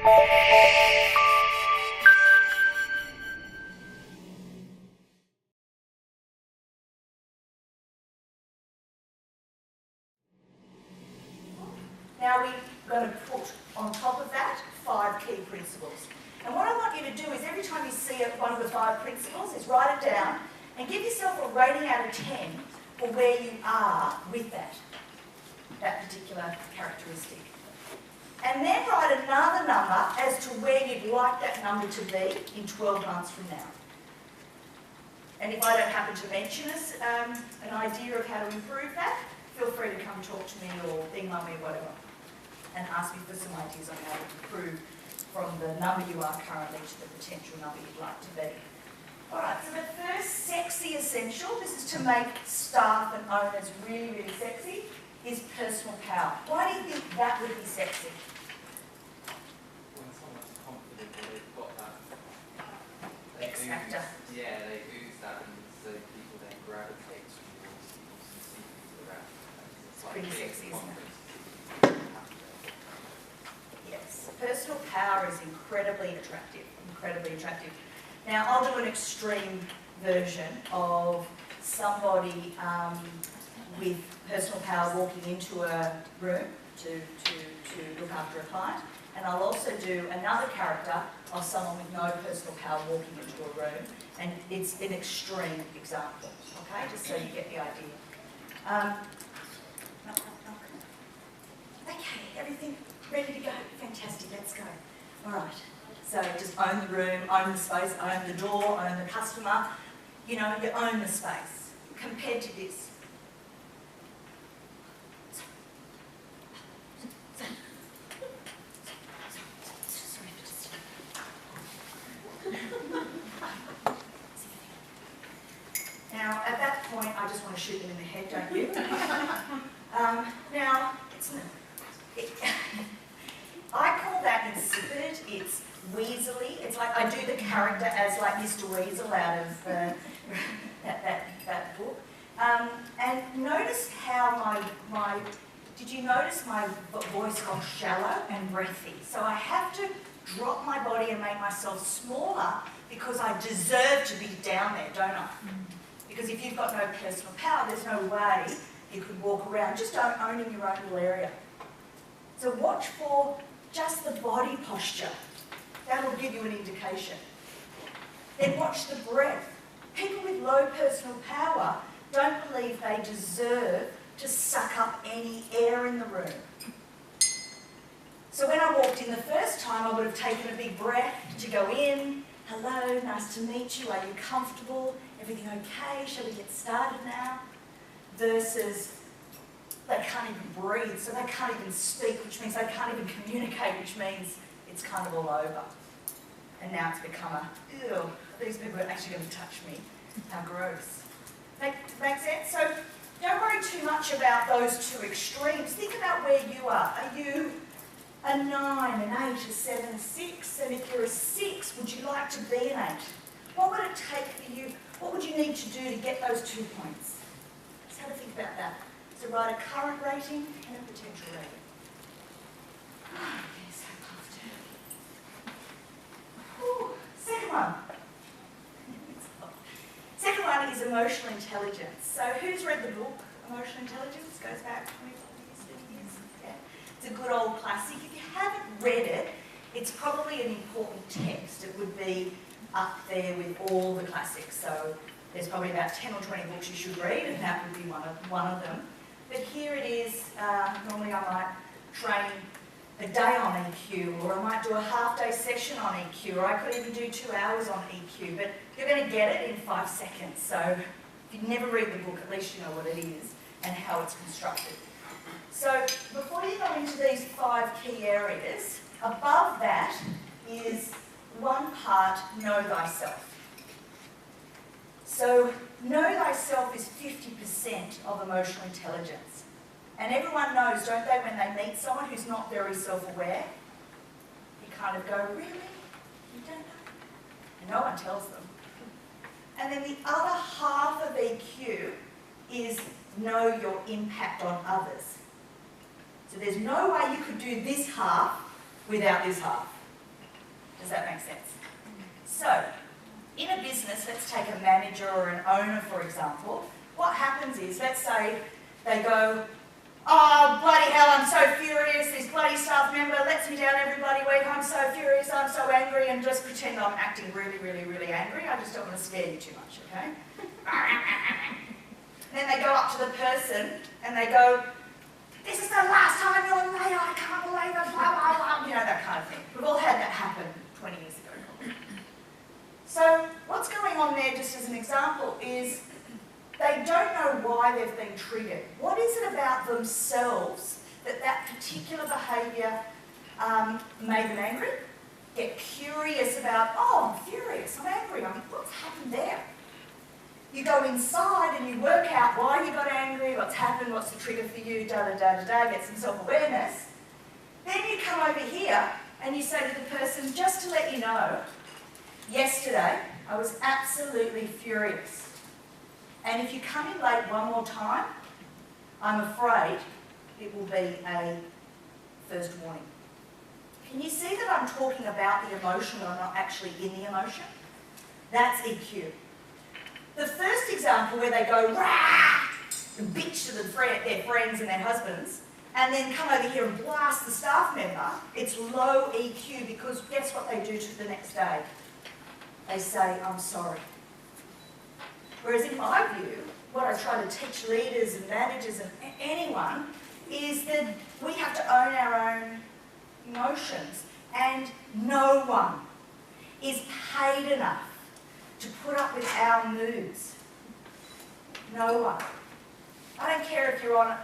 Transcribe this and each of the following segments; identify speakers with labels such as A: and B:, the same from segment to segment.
A: Now we're going to put on top of that 5 key principles. And what I want you to do is every time you see one of the 5 principles is write it down and give yourself a rating out of 10 for where you are with that particular characteristic. And then write another number as to where you'd like that number to be in 12 months from now. And if I don't happen to mention an idea of how to improve that, feel free to come talk to me or email me or whatever and ask me for some ideas on how to improve from the number you are currently to the potential number you'd like to be. Alright, so the first sexy essential, this is to make staff and owners really, really sexy, is personal power. Why do you think that would be sexy?
B: When someone's confident that they've got that
A: X factor.
B: Yeah, they ooze that, and so people then gravitate towards people and see people around.
A: It's pretty sexy, isn't it?
B: it?
A: Yes, personal power is incredibly attractive, incredibly attractive. Now, I'll do an extreme version of somebody with personal power walking into a room to look after a client, and I'll also do another character of someone with no personal power walking into a room, and it's an extreme example, okay, just so you get the idea. Okay, everything ready to go? Fantastic, let's go. All right, so just own the room, own the space, own the door, own the customer. You know, you own the space. Compared to this. Now, at that point, I just want to shoot them in the head, don't you? Now, I call that insipid. It's weaselly. It's like I do the character as like Mr. Weasel out of that book. And notice how did you notice my voice got shallow and breathy? So I have to drop my body and make myself smaller because I deserve to be down there, don't I? Because if you've got no personal power, there's no way you could walk around just owning your own little area. So watch for just the body posture. That'll give you an indication. Then watch the breath. People with low personal power don't believe they deserve to suck up any air in the room. So when I walked in the first time, I would have taken a big breath to go in. Hello, nice to meet you. Are you comfortable? Everything okay? Shall we get started now? Versus they can't even breathe, so they can't even speak, which means they can't even communicate, which means it's kind of all over. And now it's become ew, these people are actually going to touch me. How gross. Make sense? So don't worry too much about those two extremes. Think about where you are. Are you a 9, an 8, a 7, a 6? And if you're a 6, would you like to be an 8? What would it take for you? What would you need to do to get those 2 points? Let's have a think about that. So write a current rating and a potential rating. Oh, they're so puffed. Whew. Second one. Second one is emotional intelligence. So who's read the book, Emotional Intelligence? Goes back 25 years, 30 years. Yeah. It's a good old classic. If you haven't read it, it's probably an important text. It would be up there with all the classics. So there's probably about 10 or 20 books you should read, and that would be one of them. But here it is. Normally I might train a day on EQ, or I might do a half-day session on EQ, or I could even do 2 hours on EQ, but you're going to get it in 5 seconds. So if you never read the book, at least you know what it is and how it's constructed. So before you go into these 5 key areas, above that is one part, know thyself. So know thyself is 50% of emotional intelligence. And everyone knows, don't they, when they meet someone who's not very self-aware, you kind of go, really? You don't know? And no one tells them. And then the other half of EQ is know your impact on others. So there's no way you could do this half without this half. Does that make sense? So, in a business, let's take a manager or an owner, for example. What happens is, let's say they go, oh, bloody hell, I'm so furious, this bloody staff member lets me down every bloody week, I'm so furious, I'm so angry, and just pretend I'm acting really, really, really angry. I just don't want to scare you too much, okay? Then they go up to the person and they go, this is the last time you're late, I can't believe it, blah, blah, blah. You know, that kind of thing. We've all had that happen 20 years ago. So what's going on there, just as an example, is they don't know why they've been triggered. What is it about themselves that that particular behaviour made them angry? Get curious about, oh, I'm furious, I'm angry, what's happened there? You go inside and you work out why you got angry, what's happened, what's the trigger for you, da-da-da-da-da, get some self-awareness. Then you come over here and you say to the person, just to let you know, yesterday I was absolutely furious. And if you come in late one more time, I'm afraid it will be a first warning. Can you see that I'm talking about the emotion but I'm not actually in the emotion? That's EQ. The first example where they go, rah, and bitch to their friends and their husbands, and then come over here and blast the staff member, it's low EQ, because guess what they do to the next day? They say, I'm sorry. Whereas in my view, what I try to teach leaders and managers and anyone is that we have to own our own emotions, and no one is paid enough to put up with our moods. No one. I don't care if you're on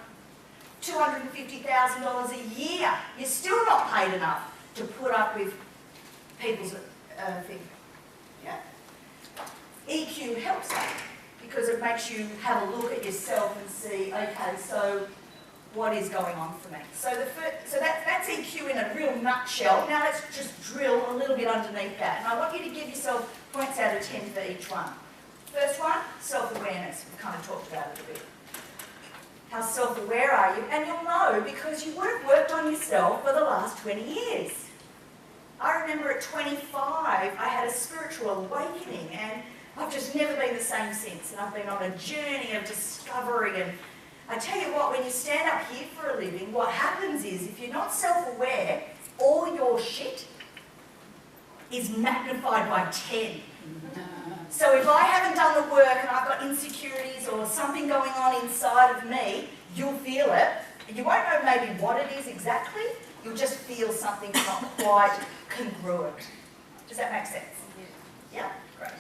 A: $250,000 a year, you're still not paid enough to put up with people's things. Yeah? EQ helps that, because it makes you have a look at yourself and see, okay, so what is going on for me? So that's EQ in a real nutshell. Now let's just drill a little bit underneath that. And I want you to give yourself points out of 10 for each one. First one, self-awareness. We've kind of talked about it a bit. How self-aware are you? And you'll know because you would have worked on yourself for the last 20 years. I remember at 25, I had a spiritual awakening, and I've just never been the same since. And I've been on a journey of discovery. And I tell you what, when you stand up here for a living, what happens is, if you're not self-aware, all your shit is magnified by 10. So if I haven't done the work and I've got insecurities or something going on inside of me, you'll feel it. You won't know maybe what it is exactly, you'll just feel something's not quite congruent. Does that make sense? Yeah? Great.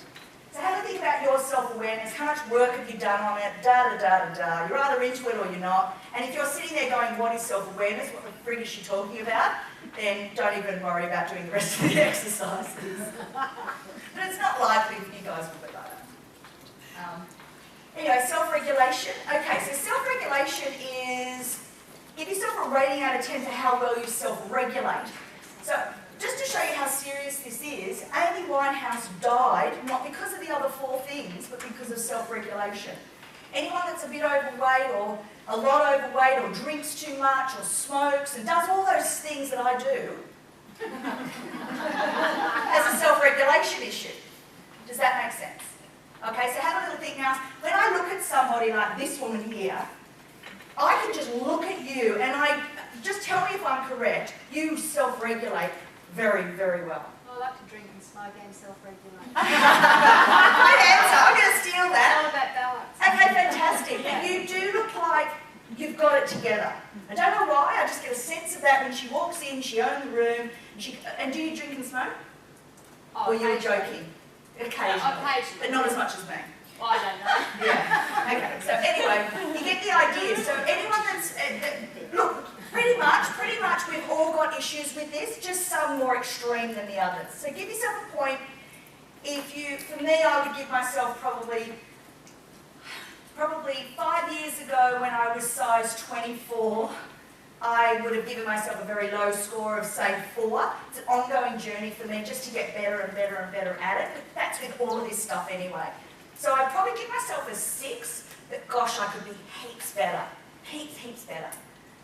A: So have a think about your self-awareness. How much work have you done on it? Da-da-da-da-da. You're either into it or you're not. And if you're sitting there going, what is self-awareness? What the frig is she talking about? Then don't even worry about doing the rest of the exercises. But it's not likely that you guys will be like that. Anyway, self-regulation. Okay, so self-regulation is, give yourself a rating out of 10 for how well you self-regulate. So just to show you how serious this is, Amy Winehouse died not because of the other 4 things, but because of self-regulation. Anyone that's a bit overweight or a lot overweight or drinks too much or smokes and does all those things that I do has a self-regulation issue. Does that make sense? Okay, so have a little think now. When I look at somebody like this woman here, I can just look at you and just tell me if I'm correct, you self-regulate very, very well.
C: I like to drink and smoke and self-regulate.
A: Great answer. I'm going to steal that.
C: All about balance.
A: Okay, fantastic. And you do look like you've got it together. I don't know why, I just get a sense of that when she walks in, she owns the room. And do you drink and smoke?
C: Oh,
A: or you were joking? Occasionally.
C: Occasionally.
A: But not as much as me.
C: Well, I don't know.
A: Yeah. Okay, so anyway, you get the idea. So anyone that's, look, pretty much we've all got issues with this, just some more extreme than the others. So give yourself a point. For me, I would give myself probably 5 years ago when I was size 24, I would have given myself a very low score of, say, 4. It's an ongoing journey for me just to get better and better and better at it. But that's with all of this stuff anyway. So I'd probably give myself a 6, but gosh, I could be heaps better. Heaps better.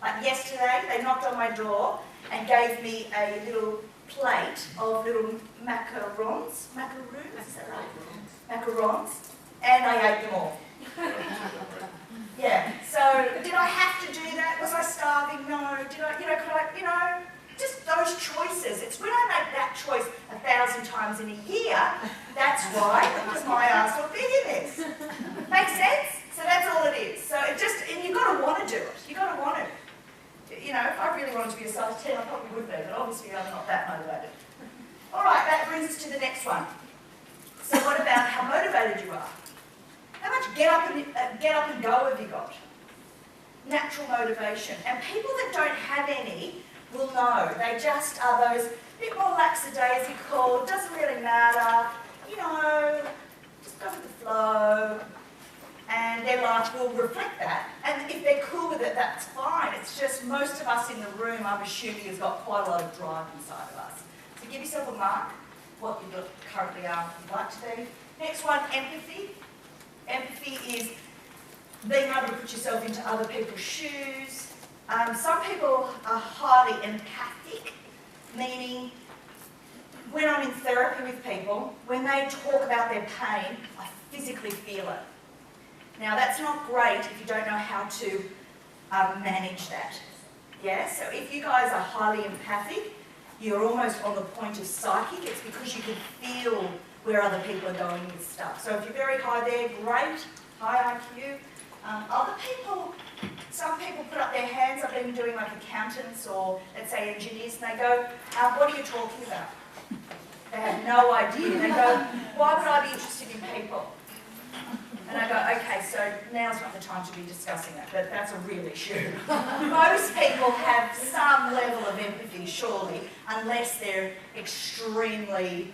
A: Like yesterday, they knocked on my door and gave me a little plate of little macarons, is that right? Macarons, and I ate them all. Yeah, so did I have to do that? Was I starving? No. Did I, could I, just those choices. It's when I make that choice 1,000 times in a year, that's why, because my ass look big in this. Make sense? So that's all it is. So it just, and you've got to want to do it. You've got to want it. If I really wanted to be a size 10, I probably would be, but obviously I'm not that motivated. All right, that brings us to the next one. So what about how motivated you are? How much get up and go have you got? Natural motivation. And people that don't have any will know. They just are those bit more lackadaisical, doesn't really matter, just go with the flow. And their life will reflect that. And if they're cool with it, that's fine. It's just most of us in the room, I'm assuming, has got quite a lot of drive inside of us. So give yourself a mark, what you currently are, you'd like to be. Next one, empathy. Empathy is being able to put yourself into other people's shoes. Some people are highly empathic, meaning when I'm in therapy with people, when they talk about their pain, I physically feel it. Now that's not great if you don't know how to manage that. Yeah, so if you guys are highly empathic, you're almost on the point of psychic, it's because you can feel where other people are going with stuff. So if you're very high there, great, high IQ. Other people, some people put up their hands, I've been doing like accountants or let's say engineers, and they go, what are you talking about? They have no idea. They go, why would I be interested in people? And I go, okay, so now's not the time to be discussing that, but that's a real issue. Most people have some level of empathy, surely, unless they're extremely,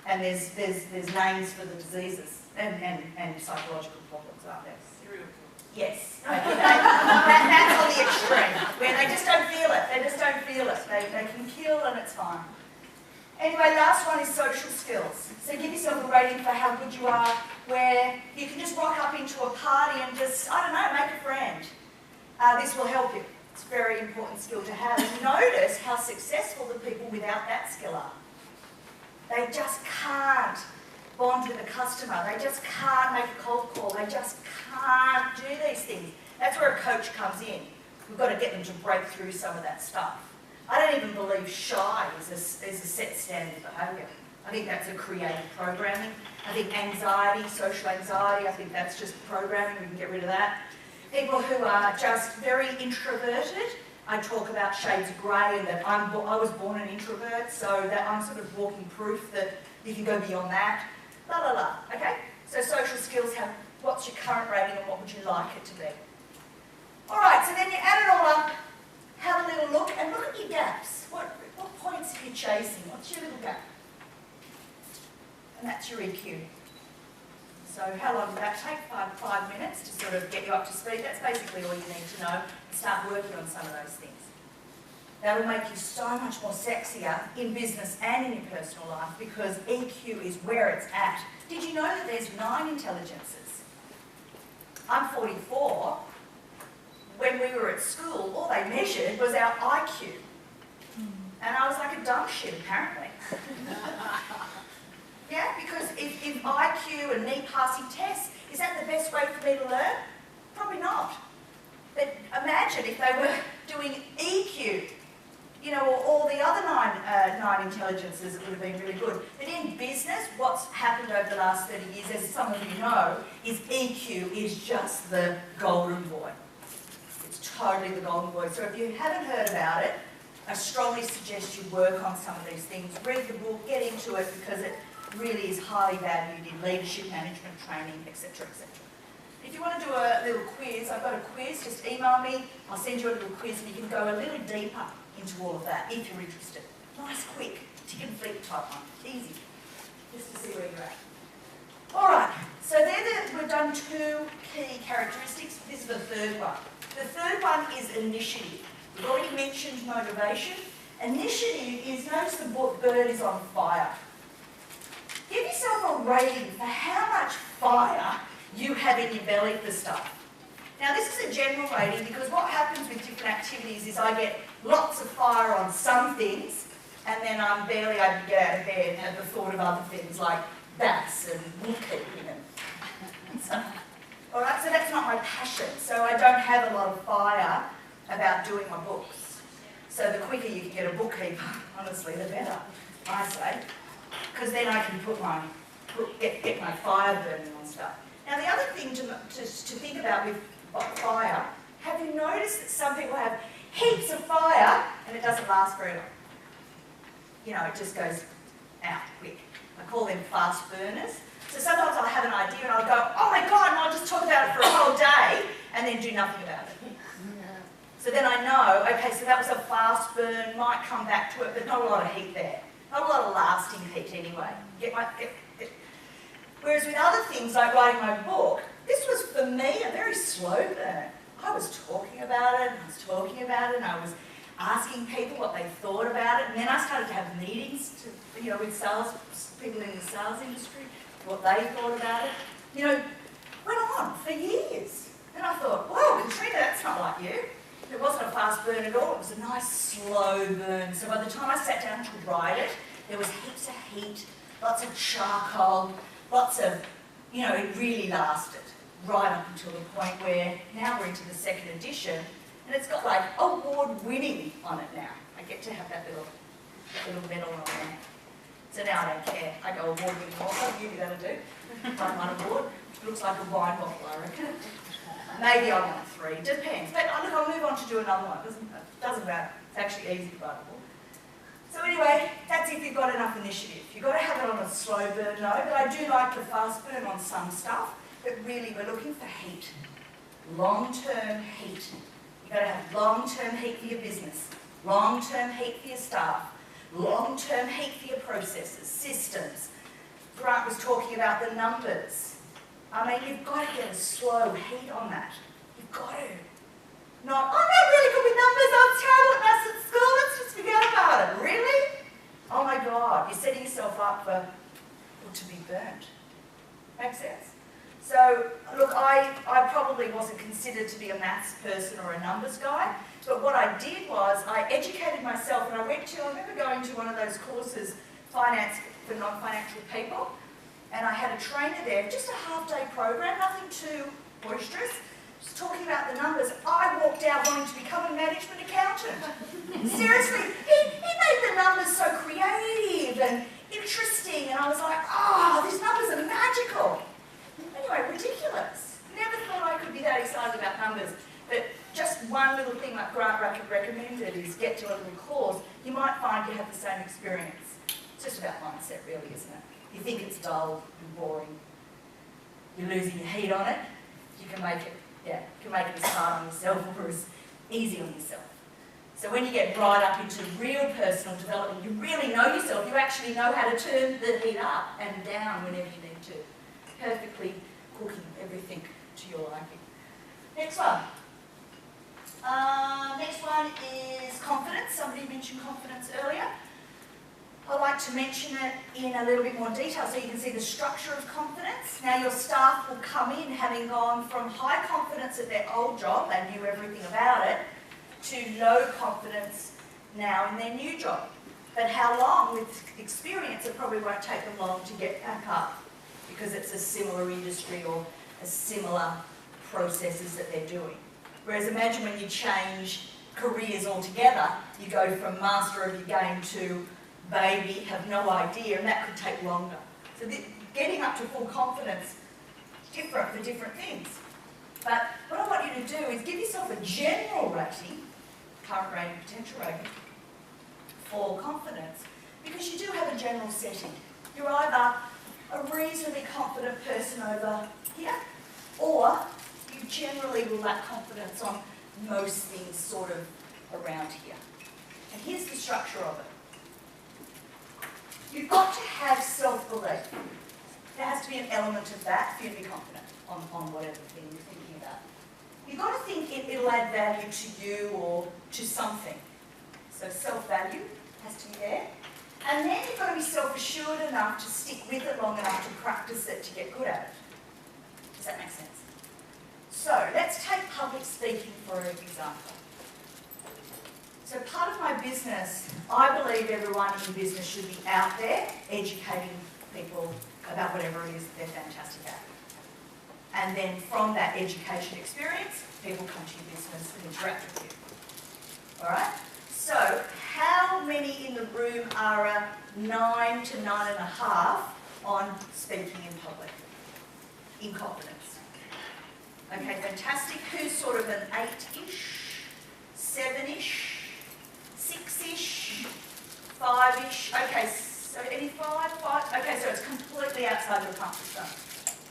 A: and there's names for the diseases and psychological problems, aren't there?
B: Serial killer.
A: Yes. That's on the extreme, where they just don't feel it. They just don't feel it. They can kill and it's fine. Anyway, last one is social skills. So give yourself a rating for how good you are, where you can just rock up into a party and just, I don't know, make a friend. This will help you. It's a very important skill to have. And notice how successful the people without that skill are. They just can't bond with a customer. They just can't make a cold call. They just can't do these things. That's where a coach comes in. We've got to get them to break through some of that stuff. I don't even believe shy is a set standard behaviour. I think that's a creative programming. I think anxiety, social anxiety, I think that's just programming. We can get rid of that. People who are just very introverted, I talk about shades of grey and that I was born an introvert, so that I'm sort of walking proof that you can go beyond that. La la la, okay? So social skills have, what's your current rating and what would you like it to be? All right, so then you add it all up, have a little look, and look at your gaps. What points are you chasing? What's your little gap? And that's your EQ. So how long did that take? 5 minutes to sort of get you up to speed. That's basically all you need to know and start working on some of those things. That'll make you so much more sexier in business and in your personal life because EQ is where it's at. Did you know that there's 9 intelligences? I'm 44. When we were at school, all they measured was our IQ. And I was like a dumb shit, apparently. Yeah, because if IQ and me passing tests, is that the best way for me to learn? Probably not. But imagine if they were doing EQ, or all the other nine intelligences, it would have been really good. But in business, what's happened over the last 30 years, as some of you know, is EQ is just the golden boy. Totally the golden boy. So if you haven't heard about it, I strongly suggest you work on some of these things. Read the book, get into it because it really is highly valued in leadership, management, training, etc., etc. If you want to do a little quiz, I've got a quiz, just email me. I'll send you a little quiz and you can go a little deeper into all of that if you're interested. Nice, quick, tick and flick type one. Easy, just to see where you're at. All right, so we've done 2 key characteristics. This is the third one. The third one is initiative. We've already mentioned motivation. Initiative is, notice the bird is on fire. Give yourself a rating for how much fire you have in your belly for stuff. Now this is a general rating because what happens with different activities is I get lots of fire on some things and then I'm barely able to get out of bed at the thought of other things like baths and bookkeeping and so. Alright, so that's not my passion. So I don't have a lot of fire about doing my books. So the quicker you can get a bookkeeper, honestly, the better, I say. Because then I can get my fire burning on stuff. Now the other thing to think about with fire, have you noticed that some people have heaps of fire and it doesn't last very long? You know, it just goes out quick. I call them fast burners. So sometimes I'll have an idea and I'll go, oh my God, and I'll just talk about it for a whole day and then do nothing about it. So then I know, okay, so that was a fast burn, might come back to it, but not a lot of heat there. Not a lot of lasting heat anyway. Whereas with other things like writing my book, this was for me a very slow burn. I was talking about it, and I was asking people what they thought about it, and then I started to have meetings with sales people in the sales industry, what they thought about it. You know, went on for years. And I thought, whoa, Katrena, that's not like you. It wasn't a fast burn at all. It was a nice slow burn. So by the time I sat down to write it, there was heaps of heat, lots of charcoal, lots of, it really lasted right up until the point where now we're into the second edition and it's got like award-winning on it now. I get to have that little medal on there. So now I don't care. I go award-winning also. You that'll do. Won one award. Looks like a wine bottle, I reckon. Maybe I want 3. Depends. But look, I'll move on to do another one. Doesn't matter. It's actually easy to write a book. So anyway, that's if you've got enough initiative. You've got to have it on a slow burn note, but I do like the fast burn on some stuff. But really, we're looking for heat. Long-term heat. You've got to have long-term heat for your business, long-term heat for your staff, long-term heat for your processes, systems. Grant was talking about the numbers. I mean, you've got to get a slow heat on that. You've got to. Not, I'm not really good with numbers, I'm terrible at maths at school, let's just forget about it. Really? Oh my God, you're setting yourself up to be burnt. Makes sense? So, look, I probably wasn't considered to be a maths person or a numbers guy, but what I did was I educated myself and I remember going to one of those courses, Finance for Non-Financial People, and I had a trainer there, just a half-day program, nothing too boisterous, just talking about the numbers. I walked out wanting to become a management accountant. Seriously, he made the numbers so creative and interesting, and I was like, oh, these numbers are magical. Anyway, ridiculous. Never thought I could be that excited about numbers. But just one little thing like Grant recommended is get to a little course. You might find you have the same experience. It's just about mindset really, isn't it? You think it's dull and boring. You're losing your heat on it. You can make it, as hard on yourself or as easy on yourself. So when you get right up into real personal development, you really know yourself. You actually know how to turn the heat up and down whenever you need to. Perfectly cooking everything to your liking. Next one. Next one is confidence. Somebody mentioned confidence earlier. I like to mention it in a little bit more detail so you can see the structure of confidence. Now your staff will come in having gone from high confidence at their old job, they knew everything about it, to low confidence now in their new job. But how long? With experience, it probably won't take them long to get back up because it's a similar industry or a similar processes that they're doing. Whereas imagine when you change careers altogether, you go from master of your game to baby, have no idea, and that could take longer. So getting up to full confidence is different for different things. But what I want you to do is give yourself a general rating, current rating, potential rating, for confidence, because you do have a general setting. You're either a reasonably confident person over here, or you generally will lack confidence on most things sort of around here. And here's the structure of it. You've got to have self-belief. There has to be an element of that for you to be confident on whatever thing you're thinking about. You've got to think it'll add value to you or to something. So self-value has to be there. And then you've got to be self-assured enough to stick with it long enough to practice it to get good at it. Does that make sense? So let's take public speaking for an example. So part of my business, I believe everyone in business should be out there educating people about whatever it is they're fantastic at. And then from that education experience, people come to your business and interact with you. All right? So how many in the room are a 9 to 9.5 on speaking in public? In confidence. Okay, fantastic. Who's sort of an 8-ish, 7-ish, 6-ish, 5-ish? Okay, so any 5? Okay, so it's completely outside your comfort zone.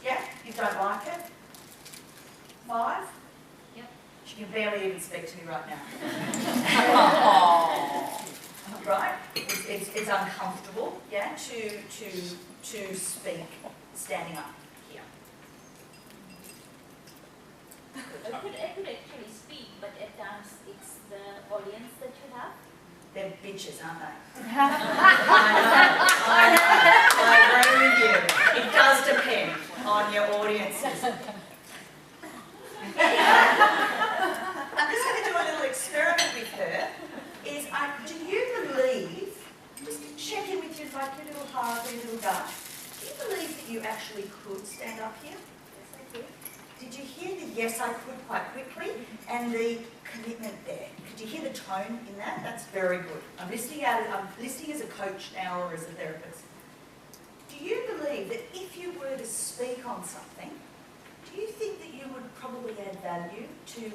A: Yeah? You don't like it? 5?
C: Yep.
A: She can barely even speak to me right now. Right? It's uncomfortable, yeah, to speak standing up here.
D: I could actually speak, but at times it's the audience that you have.
A: They're bitches, aren't they? I agree with you. It does depend on your audiences. I'm just going to do a little experiment with her. Do you believe, just to check in with you like your little heart or your little gut, do you believe that you actually could stand up here?
D: Yes, I do.
A: Did you hear the yes I could quite quickly and the commitment there? Could you hear the tone in that? That's very good. I'm listening as a coach now or as a therapist. Do you believe that if you were to speak on something, do you think that you would probably add value to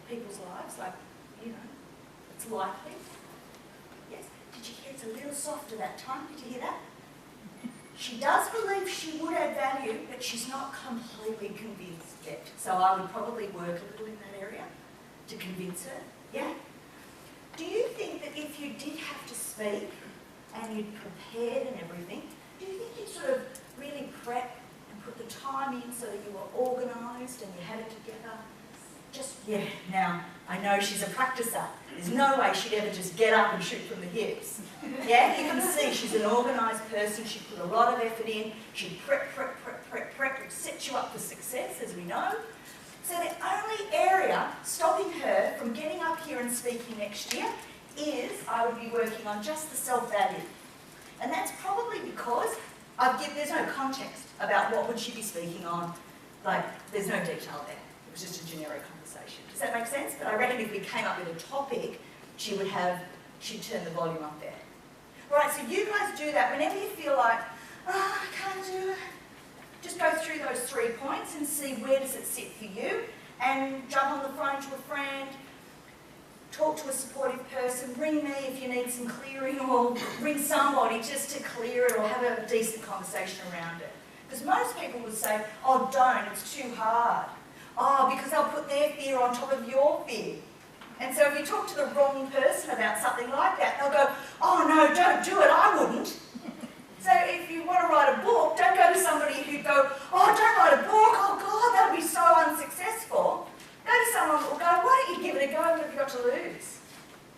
A: people's lives? Like, you know, it's likely. Yes? Did you hear it's a little softer that time? Did you hear that? She does believe she would add value, but she's not completely convinced yet. So I would probably work a little in that area to convince her. Yeah? Do you think that if you did have to speak and you'd prepared and everything, do you think you'd sort of really prep and put the time in so that you were organised and you had it together? Just, yeah, now, I know she's a practicer. There's no way she'd ever just get up and shoot from the hips. Yeah, you can see she's an organised person. She put a lot of effort in. She prep, will set you up for success, as we know. So the only area stopping her from getting up here and speaking next year is I would be working on just the self-value. And that's probably because there's no context about what would she be speaking on. Like, there's no detail there. It was just a generic conversation. Does that make sense? But I reckon if we came up with a topic, she'd turn the volume up there. Right, so you guys do that whenever you feel like, oh, I can't do it. Just go through those 3 points and see where does it sit for you, and jump on the phone to a friend, talk to a supportive person, ring me if you need some clearing, or ring somebody just to clear it or have a decent conversation around it. Because most people would say, oh, don't, it's too hard. Oh, because they'll put their fear on top of your fear. And so if you talk to the wrong person about something like that, they'll go, oh no, don't do it, I wouldn't. So if you want to write a book, don't go to somebody who'd go, oh, don't write a book, oh God, that would be so unsuccessful. Go to someone who'll go, why don't you give it a go, what have you got to lose?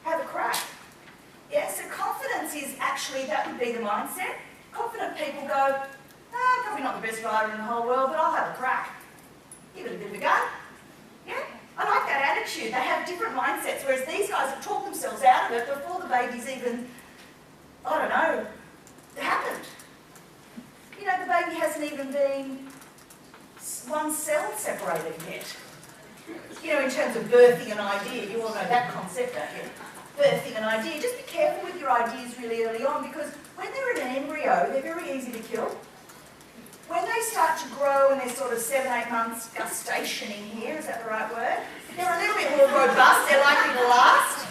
A: Have a crack. Yeah, so confidence is actually, that would be the mindset. Confident people go, oh, probably not the best writer in the whole world, but I'll have a crack. Give it a bit of a go. Yeah, I like that attitude. They have different mindsets, whereas these guys have talked themselves out of it before the baby's even, I don't know, happened. You know, the baby hasn't even been one cell separated yet. You know, in terms of birthing an idea, you all know that concept, don't you? Birthing an idea. Just be careful with your ideas really early on, because when they're in an embryo, they're very easy to kill. When they start to grow and they're sort of 7-8 months gestationing here, is that the right word? They're a little bit more robust, they're likely to last.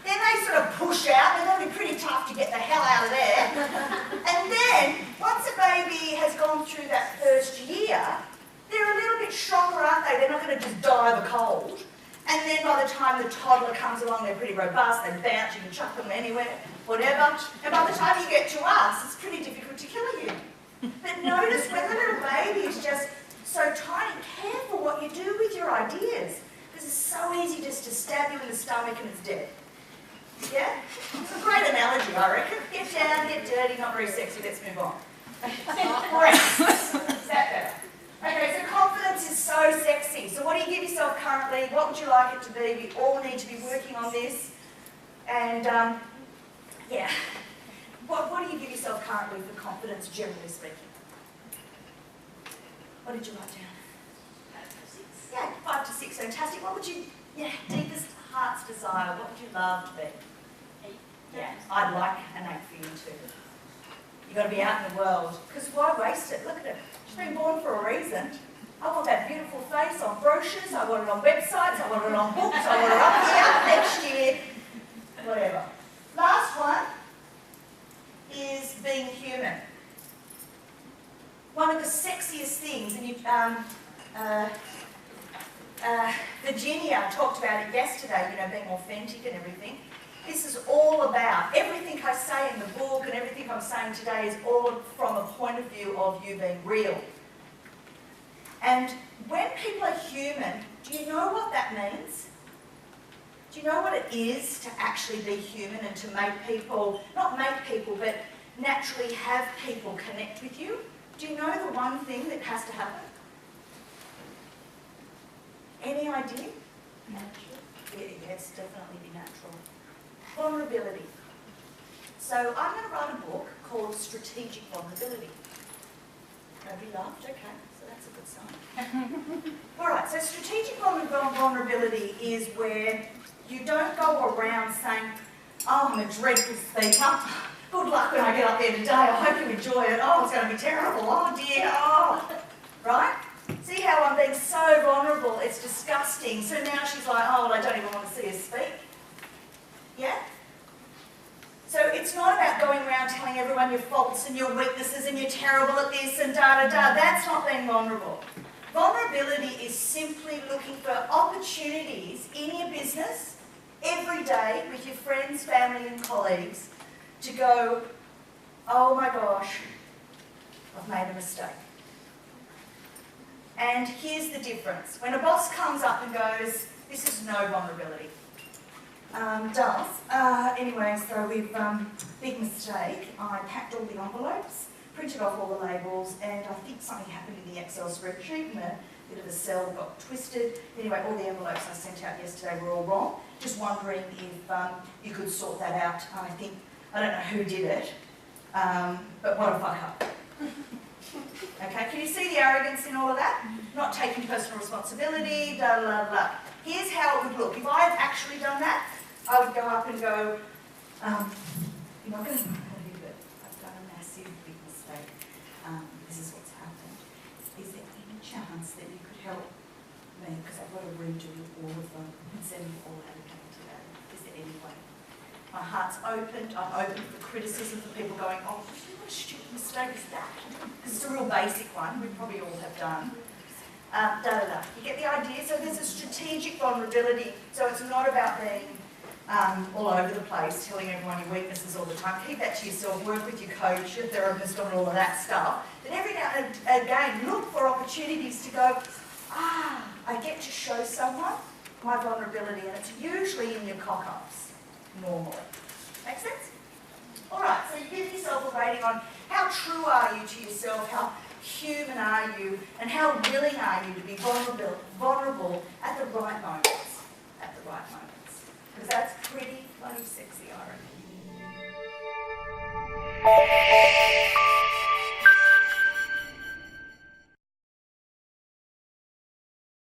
A: Then they sort of push out, they're going to be pretty tough to get the hell out of there. And then, once a baby has gone through that first year, they're a little bit stronger, aren't they? They're not going to just die of a cold. And then by the time the toddler comes along, they're pretty robust, they bounce, you can chuck them anywhere, whatever. And by the time you get to us, it's pretty difficult to kill you. But notice when the little baby is just so tiny, careful what you do with your ideas. Because it's so easy just to stab you in the stomach and it's dead. Yeah? It's a great analogy, I reckon. Get down, get dirty, not very sexy, let's move on. Breasts. Is that better? Okay, so confidence is so sexy. sexy. So what do you give yourself currently? What would you like it to be? We all need to be working on this. And yeah, what do you give yourself currently for confidence, generally speaking? What did you write down?
C: 5 to 6.
A: Yeah, 5 to 6, fantastic. What would you, deepest heart's desire, what would you love to be?
D: 8.
A: Yeah, I'd like an 8 for you too. You've got to be out in the world, because why waste it? Look at it. She's been born for a reason. I want that beautiful face on brochures, I want it on websites, I want it on books, I want it up here next year, whatever. Last one is being human. One of the sexiest things, and Virginia talked about it yesterday, being authentic and everything. This is all about, everything I say in the book and everything I'm saying today is all from a point of view of you being real. And when people are human, do you know what that means? Do you know what it is to actually be human and to make people, not make people, but naturally have people connect with you? Do you know the one thing that has to happen? Any idea?
D: Natural.
A: Yes, definitely be natural. Vulnerability. So I'm going to write a book called Strategic Vulnerability. Nobody laughed? Okay, so that's a good sign. All right, so strategic vulnerability is where you don't go around saying, oh, I'm a dreadful speaker. Good luck when I get up there today. I hope you enjoy it. Oh, it's going to be terrible. Oh, dear. Oh. Right? See how I'm being so vulnerable? It's disgusting. So now she's like, oh, well, I don't even want to see her speak. Yeah? So it's not about going around telling everyone your faults and your weaknesses and you're terrible at this and da-da-da. That's not being vulnerable. Vulnerability is simply looking for opportunities in your business every day with your friends, family and colleagues to go, oh my gosh, I've made a mistake. And here's the difference. When a boss comes up and goes, this is no vulnerability. Anyway, so we've, big mistake. I packed all the envelopes, printed off all the labels, and I think something happened in the Excel spreadsheet and a bit of a cell got twisted. Anyway, all the envelopes I sent out yesterday were all wrong. Just wondering if you could sort that out. I don't know who did it, but what a fuck up. Okay, can you see the arrogance in all of that? Not taking personal responsibility, da da da. Here's how it would look. If I had actually done that, I would go up and go, you're not going to believe it, I've done a massive big mistake. This is what's happened. Is there any chance that you could help me? Because I've got to redo all of them and send them all out again today. Is there any way? My heart's opened. I'm open for criticism for people going, oh, what a stupid mistake is that? Because it's a real basic one. We probably all have done. You get the idea? So there's a strategic vulnerability. So it's not about being all over the place, telling everyone your weaknesses all the time. Keep that to yourself. Work with your coach, your therapist on all of that stuff. Then every now and again, look for opportunities to go, I get to show someone my vulnerability, and it's usually in your cock-ups, normally. Make sense? All right, so you give yourself a rating on how true are you to yourself, how human are you, and how willing are you to be vulnerable at the right moments. At the right moments. Because that's pretty bloody sexy, I reckon.